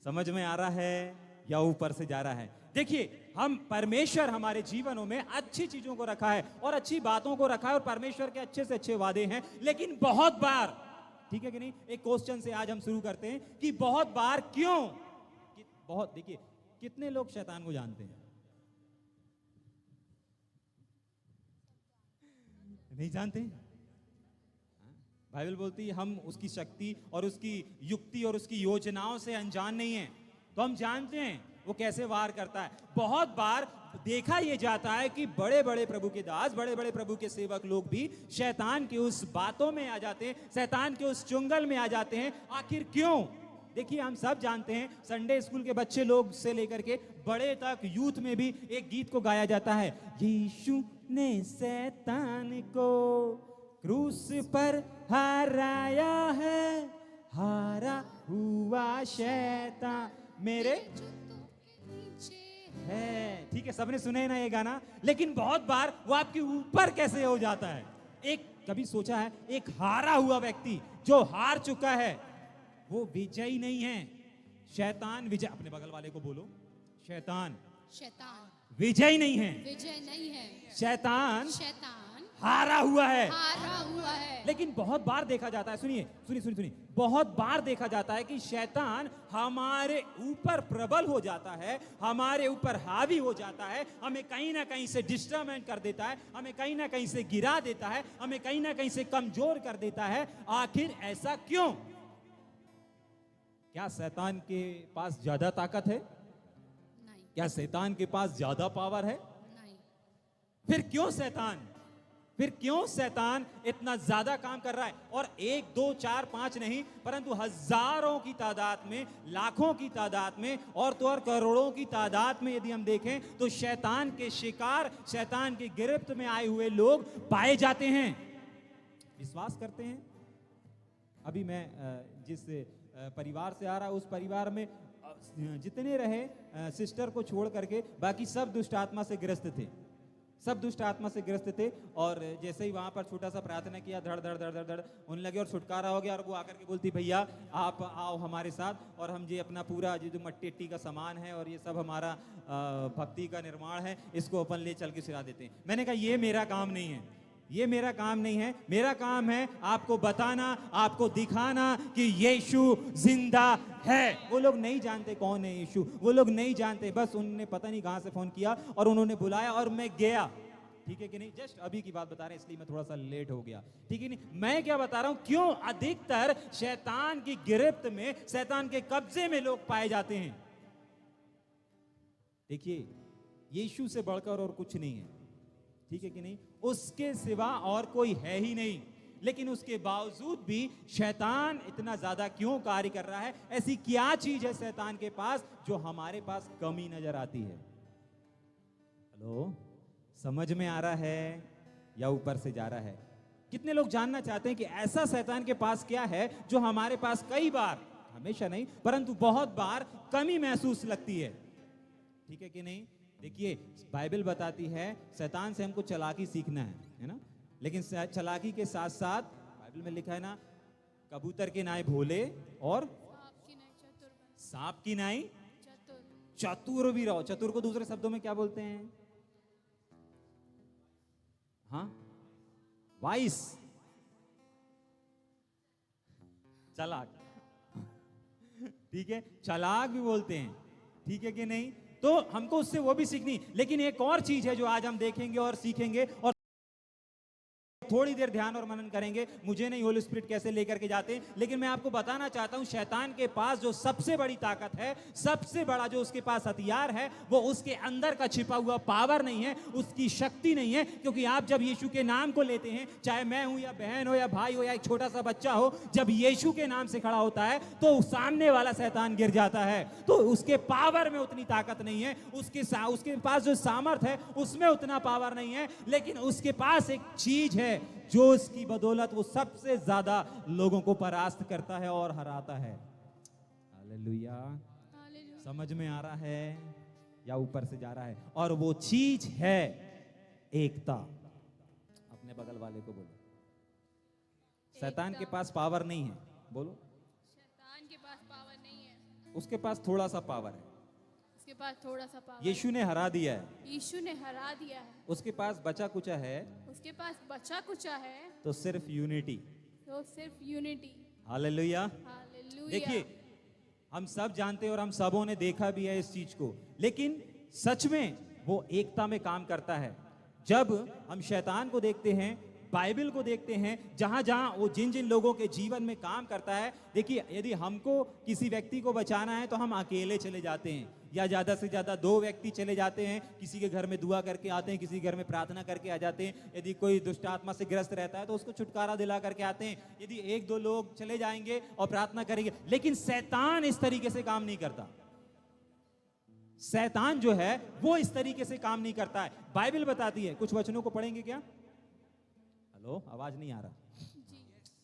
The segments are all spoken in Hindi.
समझ में आ रहा है या ऊपर से जा रहा है? देखिए, हम परमेश्वर हमारे जीवनों में अच्छी चीजों को रखा है और अच्छी बातों को रखा है और परमेश्वर के अच्छे से अच्छे वादे हैं, लेकिन बहुत बार, ठीक है कि नहीं, एक क्वेश्चन से आज हम शुरू करते हैं कि बहुत बार क्यों बहुत, देखिए, कितने लोग शैतान को जानते हैं? नहीं जानते? बाइबल बोलती है हम उसकी शक्ति और उसकी युक्ति और उसकी योजनाओं से अनजान नहीं है, तो हम जानते हैं वो कैसे वार करता है। बहुत बार देखा यह जाता है कि बड़े बड़े प्रभु के दास, बड़े बड़े प्रभु के सेवक लोग भी शैतान की उस बातों में आ जाते हैं, शैतान के उस चुंगल में आ जाते हैं। आखिर क्यों? देखिए, हम सब जानते हैं, संडे स्कूल के बच्चे लोग से लेकर के बड़े तक यूथ में भी एक गीत को गाया जाता है, यीशु ने शैतान को क्रूस पर हराया है, हारा हुआ शैतान मेरे है। ठीक है, सबने सुने ना ये गाना, लेकिन बहुत बार वो आपके ऊपर कैसे हो जाता है? एक कभी सोचा है, एक हारा हुआ व्यक्ति जो हार चुका है वो विजयी नहीं है। शैतान विजय, अपने बगल वाले को बोलो, शैतान विजयी नहीं है, विजय नहीं है, शैतान शैतान हारा हुआ है। हारा हुआ है। लेकिन बहुत बार देखा जाता है, सुनिए सुनिए सुनिए सुनिए, बहुत बार देखा जाता है कि शैतान हमारे ऊपर प्रबल हो जाता है, हमारे ऊपर हावी हो जाता है, हमें कहीं ना कहीं से डिस्टर्बमेंट कर देता है, हमें कहीं ना कहीं से गिरा देता है, हमें कहीं ना कहीं से कमजोर कर देता है। आखिर ऐसा क्यों? क्या शैतान के पास ज्यादा ताकत है? नहीं। क्या शैतान के पास ज्यादा पावर है? नहीं। फिर क्यों शैतान इतना ज्यादा काम कर रहा है? और 1 2 4 5 नहीं, परंतु हजारों की तादाद में, लाखों की तादाद में और तो और करोड़ों की तादाद में यदि हम देखें तो शैतान के शिकार, शैतान की गिरफ्त में आए हुए लोग पाए जाते हैं। विश्वास करते हैं? अभी मैं जिस परिवार से आ रहा, उस परिवार में जितने रहे सिस्टर को छोड़ करके बाकी सब दुष्ट आत्मा से ग्रस्त थे, सब दुष्ट आत्मा से ग्रस्त थे। और जैसे ही वहां पर छोटा सा प्रार्थना किया, धड़ धड़ धड़ धड़ धड़ होने लगे और छुटकारा हो गया। और वो आकर के बोलती, भैया आप आओ हमारे साथ और हम ये अपना पूरा जो मट्टी अट्टी का सामान है और ये सब हमारा भक्ति का निर्माण है, इसको अपन ले चल के सिरा देते हैं। मैंने कहा ये मेरा काम नहीं है, ये मेरा काम नहीं है। मेरा काम है आपको बताना, आपको दिखाना कि यीशु जिंदा है। वो लोग नहीं जानते कौन है यीशु, वो लोग नहीं जानते, बस उन्होंने पता नहीं कहां से फोन किया और उन्होंने बुलाया और मैं गया। ठीक है कि नहीं? जस्ट अभी की बात बता रहे हैं, इसलिए मैं थोड़ा सा लेट हो गया। ठीक है नहीं? मैं क्या बता रहा हूं, क्यों अधिकतर शैतान की गिरफ्त में, शैतान के कब्जे में लोग पाए जाते हैं। देखिए, यीशु से बढ़कर और कुछ नहीं है, ठीक है कि नहीं? उसके सिवा और कोई है ही नहीं। लेकिन उसके बावजूद भी शैतान इतना ज्यादा क्यों कार्य कर रहा है? ऐसी क्या चीज है शैतान के पास जो हमारे पास कमी नजर आती है? हेलो, समझ में आ रहा है या ऊपर से जा रहा है? कितने लोग जानना चाहते हैं कि ऐसा शैतान के पास क्या है जो हमारे पास कई बार, हमेशा नहीं परंतु बहुत बार कमी महसूस लगती है? ठीक है कि नहीं? देखिए, बाइबल बताती है शैतान से हमको चालाकी सीखना है ना? लेकिन चालाकी के साथ साथ बाइबल में लिखा है ना, कबूतर के नाई भोले और सांप की नाई चतुर भी रहो। चतुर को दूसरे शब्दों में क्या बोलते हैं? हाँ, वाइस, चालाक। ठीक है, चालाक भी बोलते हैं। ठीक है कि नहीं? तो हमको उससे वो भी सीखनी। लेकिन एक और चीज है जो आज हम देखेंगे और सीखेंगे और थोड़ी देर ध्यान और मनन करेंगे। मुझे नहीं होली स्पिरिट कैसे लेकर के जाते, लेकिन मैं आपको बताना चाहता हूं शैतान के पास जो सबसे बड़ी ताकत है, सबसे बड़ा जो उसके पास हथियार है, वो उसके अंदर का छिपा हुआ पावर नहीं है, उसकी शक्ति नहीं है। क्योंकि आप जब यीशु के नाम को लेते हैं, चाहे मैं हूं या बहन हो या भाई हो या एक छोटा सा बच्चा हो, जब यीशु के नाम से खड़ा होता है तो सामने वाला शैतान गिर जाता है। तो उसके पावर में उतनी ताकत नहीं है, उसके पास जो सामर्थ है उसमें उतना पावर नहीं है। लेकिन उसके पास एक चीज है जो इसकी बदौलत वो सबसे ज्यादा लोगों को परास्त करता है और हराता है। हालेलुया। समझ में आ रहा है या ऊपर से जा रहा है? और वो चीज है एकता। अपने बगल वाले को बोलो, शैतान के पास पावर नहीं है। बोलो, शैतान के पास पावर नहीं है। उसके पास थोड़ा सा पावर है, उसके पास थोड़ा सा पावर, यीशु ने हरा दिया है, यीशु ने हरा दिया है, उसके पास बचा कुचा है, उसके पास बचा कुचा है, तो सिर्फ यूनिटी। तो सिर्फ यूनिटी। हालेलुया। हालेलुया। देखिए, हम सब जानते हैं और हम सबों ने देखा भी है इस चीज को, लेकिन सच में वो एकता में काम करता है। जब हम शैतान को देखते हैं, बाइबल को देखते हैं, जहां जहां वो जिन जिन लोगों के जीवन में काम करता है, देखिए यदि हमको किसी व्यक्ति को बचाना है तो हम अकेले चले जाते हैं, या ज्यादा से ज्यादा 2 व्यक्ति चले जाते हैं, किसी के घर में दुआ करके आते हैं, किसी के घर में प्रार्थना करके आ जाते हैं। यदि कोई दुष्ट आत्मा से ग्रस्त रहता है तो उसको छुटकारा दिला करके आते हैं। यदि 1-2 लोग चले जाएंगे और प्रार्थना करेंगे, लेकिन शैतान इस तरीके से काम नहीं करता। शैतान जो है वो इस तरीके से काम नहीं करता है। बाइबल बताती है, कुछ वचनों को पढ़ेंगे क्या? हेलो, आवाज नहीं आ रहा। जी।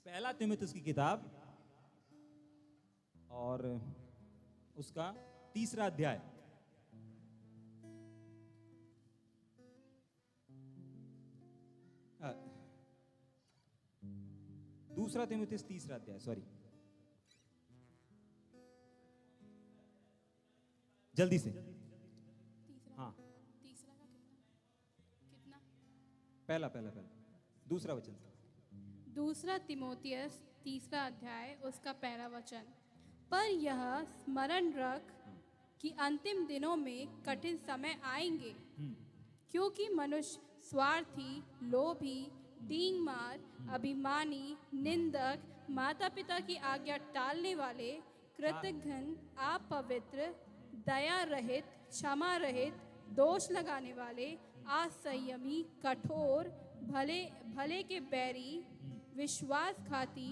पहला तीमुथियुस की किताब और उसका 3रा अध्याय। दूसरा तीमुथियुस 3रा अध्याय, सॉरी, जल्दी से। तीसरा, हाँ, तीसरा का कितना कितना? पहला दूसरा वचन। दूसरा तीमुथियुस 3रा अध्याय उसका पहला वचन। पर यह स्मरण रख कि अंतिम दिनों में कठिन समय आएंगे, क्योंकि मनुष्य स्वार्थी, लोभी, डींगमार, अभिमानी, निंदक, माता पिता की आज्ञा टालने वाले, कृतघ्न, अपवित्र, दया रहित, क्षमा रहित, दोष लगाने वाले, असंयमी, कठोर, भले के बैरी, विश्वासघाती,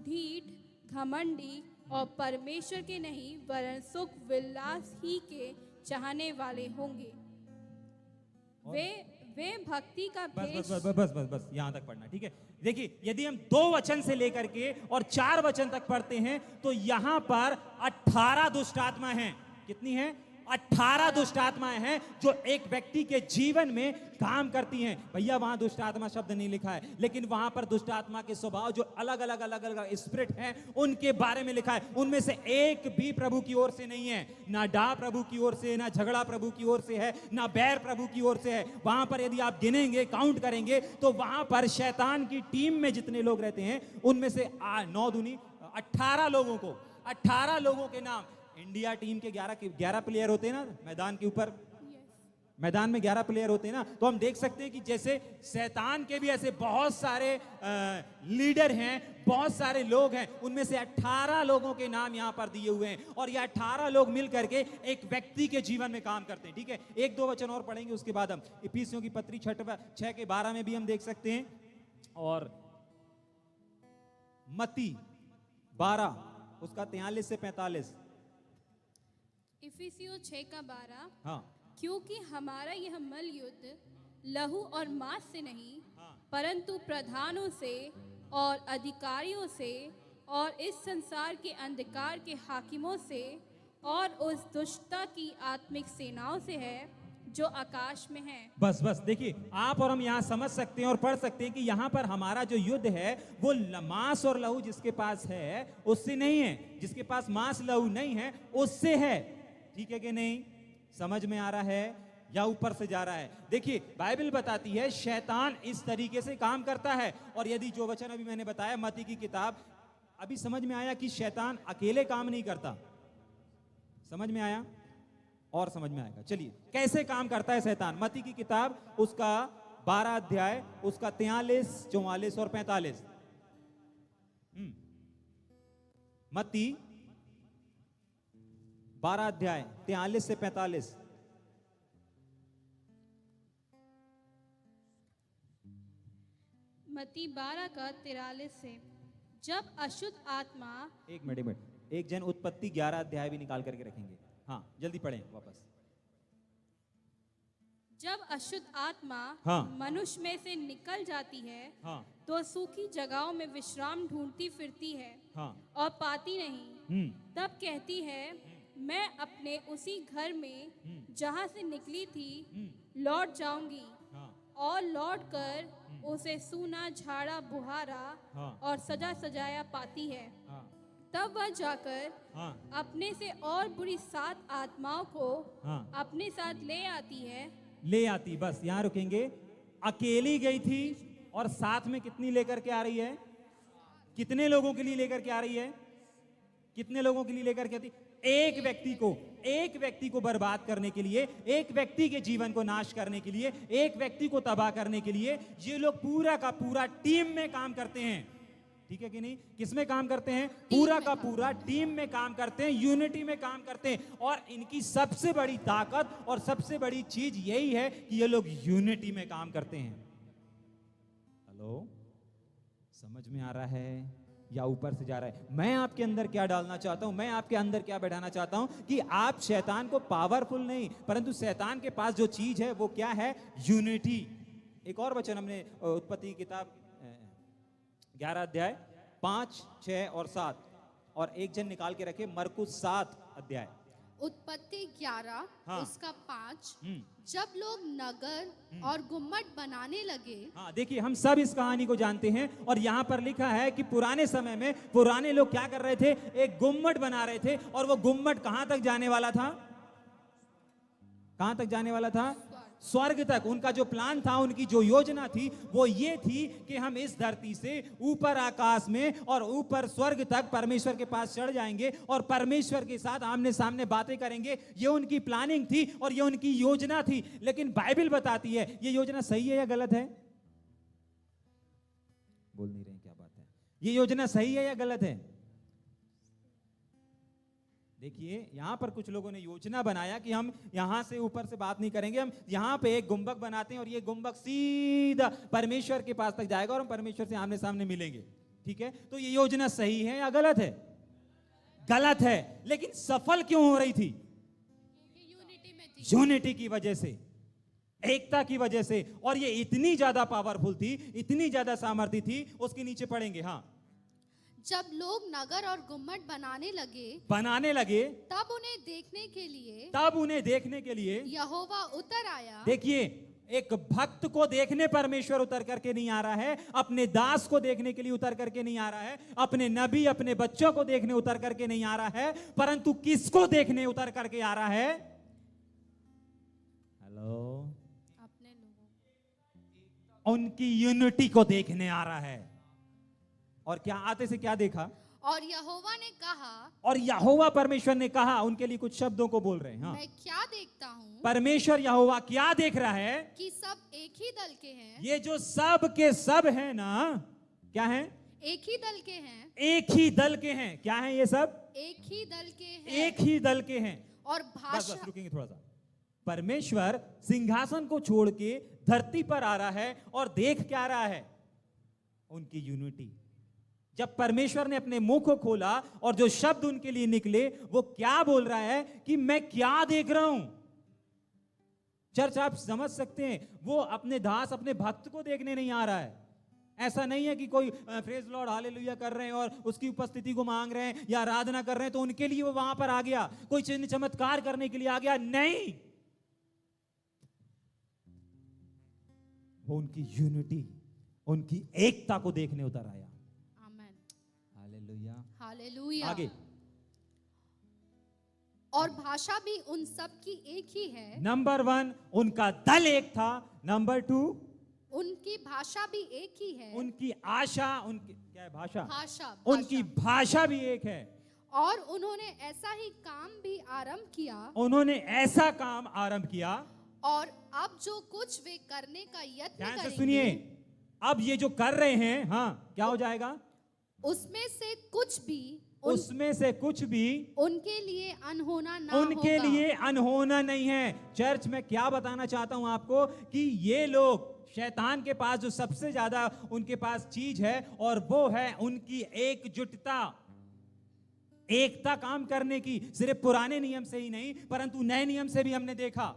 ढीठ, घमंडी और परमेश्वर के नहीं वरन सुख विलास ही के चाहने वाले होंगे। वे भक्ति का भेष। बस यहां तक पढ़ना, ठीक है। देखिए, यदि हम 2 वचन से लेकर के और 4 वचन तक पढ़ते हैं तो यहां पर 18 दुष्ट आत्मा हैं। कितनी हैं? 18 दुष्ट आत्माएं हैं जो एक व्यक्ति के जीवन में काम करती हैं। भैया, वहां दुष्ट आत्मा शब्द नहीं लिखा है, लेकिन वहां पर दुष्ट आत्मा के स्वभाव जो अलग अलग स्पिरिट हैं उनके बारे में लिखा है। उनमें से एक भी प्रभु की ओर से नहीं है, ना डाह प्रभु की ओर से, ना झगड़ा प्रभु की ओर से है, ना बैर प्रभु की ओर से है। वहां पर यदि आप गिनेंगे, काउंट करेंगे, तो वहां पर शैतान की टीम में जितने लोग रहते हैं उनमें से 9 दूनी 18 लोगों को, 18 लोगों के नाम। इंडिया टीम के 11 प्लेयर होते हैं ना मैदान के ऊपर, मैदान में 11 प्लेयर होते हैं ना, तो हम देख सकते हैं कि जैसे शैतान के भी ऐसे बहुत सारे लीडर हैं, बहुत सारे लोग हैं। उनमें से 18 लोगों के नाम यहां पर दिए हुए हैं, और ये 18 लोग मिल करके एक व्यक्ति के जीवन में काम करते हैं। ठीक है, 1-2 वचन और पढ़ेंगे, उसके बाद हम इफिसियों की पत्री 6 के 12 में भी हम देख सकते हैं, और मत्ती 12 उसका 43 से 45। इफिसियों 6 का 12। हाँ, क्योंकि हमारा यह मल युद्ध लहू और मांस से नहीं, हाँ, परंतु प्रधानों से और अधिकारियों से और इस संसार के अंधकार के हाकिमों से और उस दुष्टता की आत्मिक सेनाओं से है जो आकाश में है। बस देखिए, आप और हम यहाँ समझ सकते हैं और पढ़ सकते हैं कि यहाँ पर हमारा जो युद्ध है वो मांस और लहू जिसके पास है उससे नहीं है, जिसके पास मांस लहू नहीं है उससे है। ठीक है कि नहीं? समझ में आ रहा है या ऊपर से जा रहा है? देखिए, बाइबल बताती है शैतान इस तरीके से काम करता है। और यदि जो वचन अभी मैंने बताया मत्ती की किताब, अभी समझ में आया कि शैतान अकेले काम नहीं करता। समझ में आया? और समझ में आएगा। चलिए, कैसे काम करता है शैतान? मत्ती की किताब उसका 12 अध्याय उसका 43, 44 और 45। मत्ती 12 अध्याय 43 से 45। मत्ती 12 का 43 से। जब अशुद्ध आत्मा। एक मिनट, एक जन उत्पत्ति 11 अध्याय भी निकाल करके रखेंगे। हाँ, जल्दी पढ़ें वापस। जब अशुद्ध आत्मा हाँ, मनुष्य में से निकल जाती है, हाँ, तो सूखी जगहों में विश्राम ढूंढती फिरती है, हाँ, और पाती नहीं। तब कहती है, मैं अपने उसी घर में जहां से निकली थी लौट जाऊंगी। हाँ, और लौट कर उसे सूना, झाड़ा, बुहारा हाँ, और सजा सजाया पाती है। हाँ, तब वह जाकर हाँ अपने से और बुरी 7 आत्माओं को हाँ अपने साथ ले आती है। ले आती। बस यहाँ रुकेंगे। अकेली गई थी और साथ में कितनी लेकर के आ रही है? कितने लोगों के लिए लेकर के आ रही है? कितने लोगों के लिए लेकर के आती? एक व्यक्ति को बर्बाद करने के लिए, एक व्यक्ति के जीवन को नाश करने के लिए, एक व्यक्ति को तबाह करने के लिए ये लोग पूरा का पूरा टीम में काम करते हैं। ठीक है कि नहीं? किस में काम करते हैं? पूरा का पूरा टीम में काम करते हैं, यूनिटी में काम करते हैं। और इनकी सबसे बड़ी ताकत और सबसे बड़ी चीज यही है कि ये लोग यूनिटी में काम करते हैं। हेलो, समझ में आ रहा है या ऊपर से जा रहा है? मैं आपके अंदर क्या डालना चाहता हूं, मैं आपके अंदर क्या बैठाना चाहता हूं कि आप शैतान को पावरफुल नहीं, परंतु शैतान के पास जो चीज है वो क्या है? यूनिटी। एक और वचन हमने उत्पत्ति की किताब 11 अध्याय 5, 6 और 7, और एक जन निकाल के रखे मरकुस 7 अध्याय। उत्पत्ति 11 हाँ। उसका 5। जब लोग नगर और गुम्मट बनाने लगे। हाँ, देखिए हम सब इस कहानी को जानते हैं, और यहाँ पर लिखा है कि पुराने समय में पुराने लोग क्या कर रहे थे? एक गुम्मट बना रहे थे, और वो गुम्मट कहां तक जाने वाला था? कहां तक जाने वाला था? स्वर्ग तक। उनका जो प्लान था, उनकी जो योजना थी वो ये थी कि हम इस धरती से ऊपर आकाश में और ऊपर स्वर्ग तक परमेश्वर के पास चढ़ जाएंगे और परमेश्वर के साथ आमने सामने बातें करेंगे। ये उनकी प्लानिंग थी और ये उनकी योजना थी। लेकिन बाइबल बताती है ये योजना सही है या गलत है? बोल नहीं रहे, क्या बात है? ये योजना सही है या गलत है? देखिए यहां पर कुछ लोगों ने योजना बनाया कि हम यहां से ऊपर से बात नहीं करेंगे, हम यहां पे एक गुंबक बनाते हैं और ये गुंबक सीधा परमेश्वर के पास तक जाएगा और हम परमेश्वर से आमने सामने मिलेंगे। ठीक है, तो ये योजना सही है या गलत है? गलत है। लेकिन सफल क्यों हो रही थी? यूनिटी में थी। यूनिटी की वजह से, एकता की वजह से। और ये इतनी ज्यादा पावरफुल थी, इतनी ज्यादा सामर्थ्य थी। उसके नीचे पढ़ेंगे। हाँ, जब लोग नगर और गुम्मट बनाने लगे तब उन्हें देखने के लिए यहोवा उतर आया। देखिए, एक भक्त को देखने परमेश्वर उतर करके नहीं आ रहा है, अपने दास को देखने के लिए उतर करके नहीं आ रहा है, अपने नबी अपने बच्चों को देखने उतर करके नहीं आ रहा है, परंतु किसको देखने उतर करके आ रहा है? हेलो, अपने लोगों, उनकी यूनिटी को देखने आ रहा है। और क्या आते से क्या देखा? और यहोवा ने कहा, और यहोवा परमेश्वर ने कहा। उनके लिए कुछ शब्दों को बोल रहे हैं। हाँ, मैं क्या देखता हूँ? परमेश्वर यहोवा क्या देख रहा है? कि सब एक ही दल के हैं। ये जो सब के सब है ना, क्या है? एक ही दल के हैं। एक ही दल के हैं। क्या है ये सब? एक ही दल के हैं। एक ही दल के हैं। और भाषा, बस रुकेंगे थोड़ा सा। परमेश्वर सिंहासन को छोड़ के धरती पर आ रहा है और देख क्या रहा है? उनकी यूनिटी। जब परमेश्वर ने अपने मुंह को खोला और जो शब्द उनके लिए निकले, वो क्या बोल रहा है कि मैं क्या देख रहा हूं? चर्च, आप समझ सकते हैं, वो अपने दास अपने भक्त को देखने नहीं आ रहा है। ऐसा नहीं है कि कोई प्रेज लॉर्ड हालेलुया कर रहे हैं और उसकी उपस्थिति को मांग रहे हैं या आराधना कर रहे हैं तो उनके लिए वो वहां पर आ गया, कोई चिन्ह चमत्कार करने के लिए आ गया। नहीं, वो उनकी यूनिटी, उनकी एकता को देखने उतर आया। हालेलुया। आगे, और भाषा भी उन सब की एक ही है। नंबर 1, उनका दल एक था। नंबर 2, उनकी भाषा भी एक ही है। उनकी आशा, उनकी क्या है? भाषा। उनकी भाषा भी एक है। और उन्होंने ऐसा ही काम भी आरंभ किया। उन्होंने ऐसा काम आरंभ किया। और अब जो कुछ वे करने का यत्न ध्यान से करेंगे, सुनिए, अब ये जो कर रहे हैं, हाँ, क्या हो जाएगा? उसमें से कुछ भी उनके लिए अनहोना ना उनके होगा। लिए अनहोना नहीं है। चर्च में क्या बताना चाहता हूं आपको कि ये लोग, शैतान के पास जो सबसे ज्यादा उनके पास चीज है और वो है उनकी एकजुटता, एकता काम करने की। सिर्फ पुराने नियम से ही नहीं परंतु नए नियम से भी हमने देखा।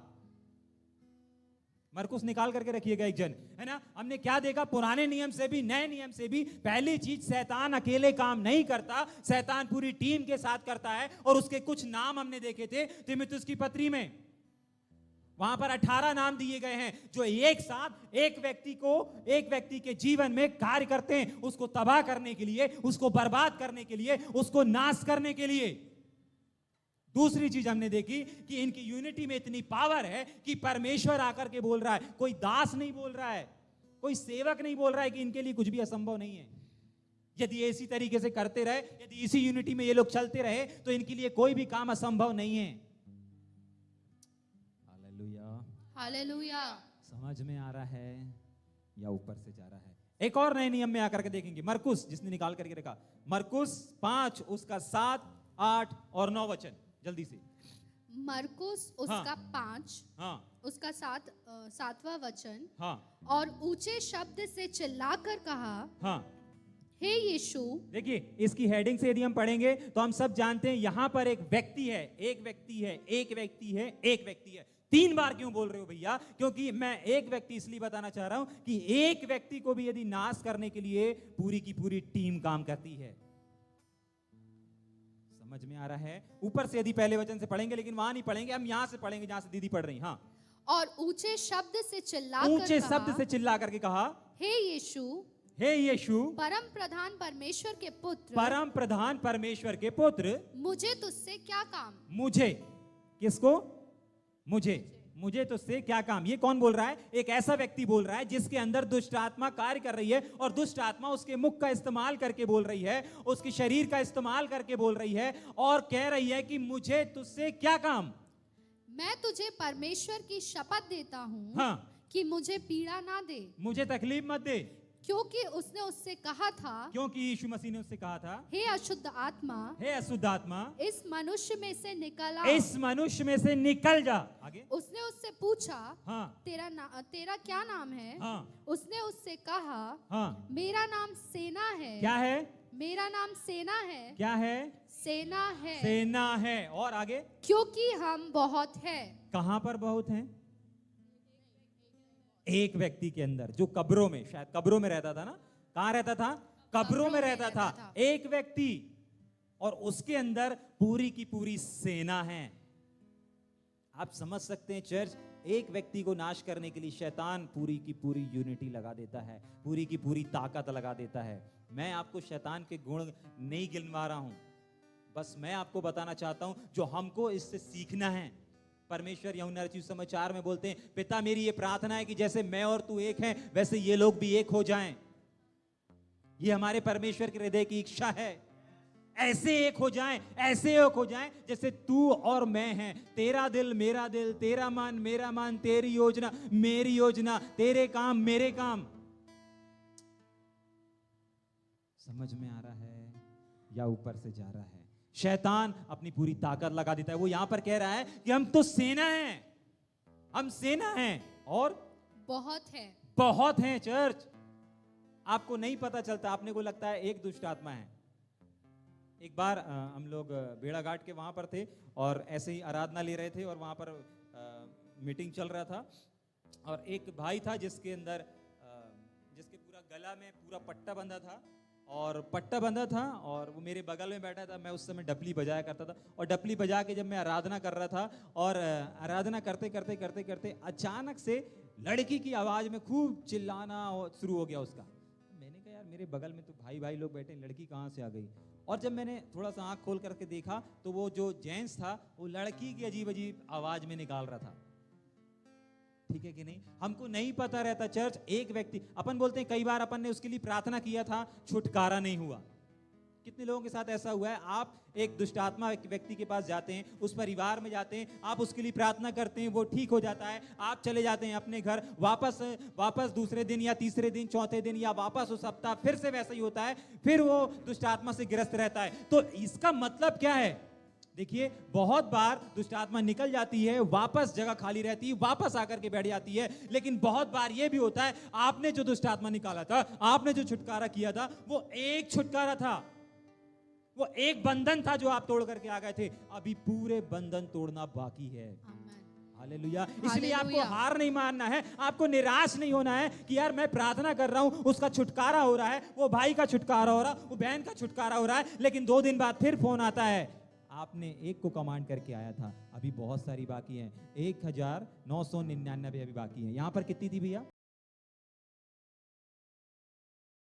मरकुस निकाल करके रखिएगा एक जन, है ना? हमने क्या देखा? पुराने नियम से भी नए नियम से भी पहली चीज, शैतान अकेले काम नहीं करता, शैतान पूरी टीम के साथ करता है। और उसके कुछ नाम हमने देखे थे तीमुथियुस की पत्री में। वहां पर 18 नाम दिए गए हैं जो एक साथ एक व्यक्ति के जीवन में कार्य करते हैं, उसको तबाह करने के लिए, उसको बर्बाद करने के लिए, उसको नाश करने के लिए। दूसरी चीज हमने देखी कि इनकी यूनिटी में इतनी पावर है कि परमेश्वर आकर के बोल रहा है, कोई दास नहीं बोल रहा है, कोई सेवक नहीं बोल रहा है कि इनके लिए कुछ भी असंभव नहीं है। यदि इसी तरीके से करते रहे, यदि इसी यूनिटी में ये लोग चलते रहे, तो इनके लिए कोई भी काम असंभव नहीं है। हालेलुया। समझ में आ रहा है या ऊपर से जा रहा है? एक और नए नियम में आकर के देखेंगे, मरकुस, जिसने निकाल करके रखा, मरकुस 5 उसका 7, 8 और 9 वचन, जल्दी से। मरकुस उसका 5 उसका 7वां वचन। और ऊंचे शब्द से चिल्लाकर कहा, हे यीशु। देखिए, इसकी हेडिंग से यदि हम पढ़ेंगे तो हम सब जानते हैं यहां पर एक व्यक्ति है, एक व्यक्ति है, एक व्यक्ति है, एक व्यक्ति है। 3 बार क्यों बोल रहे हो भैया? क्योंकि मैं एक व्यक्ति इसलिए बताना चाह रहा हूं कि एक व्यक्ति को भी यदि नाश करने के लिए पूरी की पूरी टीम काम करती है। समझ में आ रहा है? ऊपर से यदि पहले वचन से पढ़ेंगे, लेकिन वहां नहीं पढ़ेंगे, हम यहां से पढ़ेंगे जहां से दीदी पढ़ रही। हाँ। और ऊंचे शब्द से चिल्ला करके कहा, हे यीशु, हे यीशु, परम प्रधान परमेश्वर के पुत्र, परम प्रधान परमेश्वर के पुत्र, मुझे तुझसे क्या काम? मुझे, किसको? मुझे तुझसे क्या काम? ये कौन बोल रहा है? एक ऐसा व्यक्ति बोल रहा है जिसके अंदर दुष्ट आत्मा कार्य कर रही है, और दुष्ट आत्मा उसके मुख का इस्तेमाल करके बोल रही है, उसके शरीर का इस्तेमाल करके बोल रही है, और कह रही है कि मुझे तुझसे क्या काम? मैं तुझे परमेश्वर की शपथ देता हूँ, कि मुझे पीड़ा ना दे, मुझे तकलीफ मत दे, क्योंकि उसने उससे कहा था, क्योंकि यीशु मसीह ने उससे कहा था, हे अशुद्ध आत्मा, इस मनुष्य में से निकल जा। आगे उसने उससे पूछा, तेरा क्या नाम है? उसने उससे कहा, मेरा नाम सेना है। क्या है? मेरा नाम सेना है। क्या है? सेना है। और आगे, क्योंकि हम बहुत है। कहां पर बहुत हैं? एक व्यक्ति के अंदर, जो कब्रों में, शायद कब्रों में रहता था ना? कहां रहता था? कब्रों में रहता था। एक व्यक्ति, और उसके अंदर पूरी की पूरी सेना है। आप समझ सकते हैं चर्च, एक व्यक्ति को नाश करने के लिए शैतान पूरी की पूरी यूनिटी लगा देता है, पूरी की पूरी ताकत लगा देता है। मैं आपको शैतान के गुण नहीं गिनवा रहा हूं, बस मैं आपको बताना चाहता हूं जो हमको इससे सीखना है। परमेश्वर यूहन्ना रचित सुसमाचार में बोलते हैं, पिता मेरी ये प्रार्थना है कि जैसे मैं और तू एक हैं, वैसे ये लोग भी एक हो जाएं। ये हमारे परमेश्वर के हृदय की इच्छा है, ऐसे एक हो जाएं, ऐसे एक हो जाएं जैसे तू और मैं हैं। तेरा दिल मेरा दिल, तेरा मन मेरा मन, तेरी योजना मेरी योजना, तेरे काम मेरे काम। समझ में आ रहा है या ऊपर से जा रहा है? शैतान अपनी पूरी ताकत लगा देता है। वो यहां पर कह रहा है कि हम तो सेना हैं, हम सेना हैं, और बहुत हैं चर्च। आपको नहीं पता चलता, आपने को लगता है एक दुष्ट आत्मा है। एक बार हम लोग बेड़ाघाट के वहां पर थे, और ऐसे ही आराधना ले रहे थे, और वहां पर मीटिंग चल रहा था, और एक भाई था जिसके अंदर जिसके पूरा गला में पूरा पट्टा बंधा था, और वो मेरे बगल में बैठा था। मैं उस समय डपली बजाया करता था, और डपली बजा के जब मैं आराधना कर रहा था, और आराधना करते करते करते करते अचानक से लड़की की आवाज में खूब चिल्लाना शुरू हो गया उसका। मैंने कहा यार, मेरे बगल में तो भाई भाई लोग बैठे, लड़की कहाँ से आ गई? और जब मैंने थोड़ा सा आंख खोल करके देखा, तो वो जो जेंट्स था वो लड़की की अजीब अजीब आवाज में निकाल रहा था। ठीक है कि नहीं? हमको नहीं पता रहता चर्च, एक व्यक्ति, अपन बोलते हैं कई बार अपन ने उसके लिए प्रार्थना किया था, छुटकारा नहीं हुआ। कितने लोगों के साथ ऐसा हुआ है? आप एक दुष्ट आत्मा व्यक्ति के पास जाते हैं, उस परिवार में जाते हैं, आप उसके लिए प्रार्थना करते हैं, वो ठीक हो जाता है, आप चले जाते हैं अपने घर, वापस दूसरे दिन या तीसरे दिन, चौथे दिन, या वापस उस हफ्ता फिर से वैसा ही होता है, फिर वो दुष्ट आत्मा से ग्रस्त रहता है। तो इसका मतलब क्या है? देखिए, बहुत बार दुष्ट आत्मा निकल जाती है, वापस जगह खाली रहती है, वापस आकर के बैठ जाती है। लेकिन बहुत बार यह भी होता है, आपने जो दुष्ट आत्मा निकाला था, आपने जो छुटकारा किया था, वो एक छुटकारा था, वो एक बंधन था जो आप तोड़ करके आ गए थे। अभी पूरे बंधन तोड़ना बाकी है। हालेलुया। इसलिए आपको हार नहीं मानना है, आपको निराश नहीं होना है कि यार मैं प्रार्थना कर रहा हूं, उसका छुटकारा हो रहा है, वो भाई का छुटकारा हो रहा है, वो बहन का छुटकारा हो रहा है, लेकिन 2 दिन बाद फिर फोन आता है, आपने एक को कमांड करके आया था, अभी बहुत सारी बाकी हैं, 1999 अभी बाकी हैं। यहाँ पर कितनी थी भैया?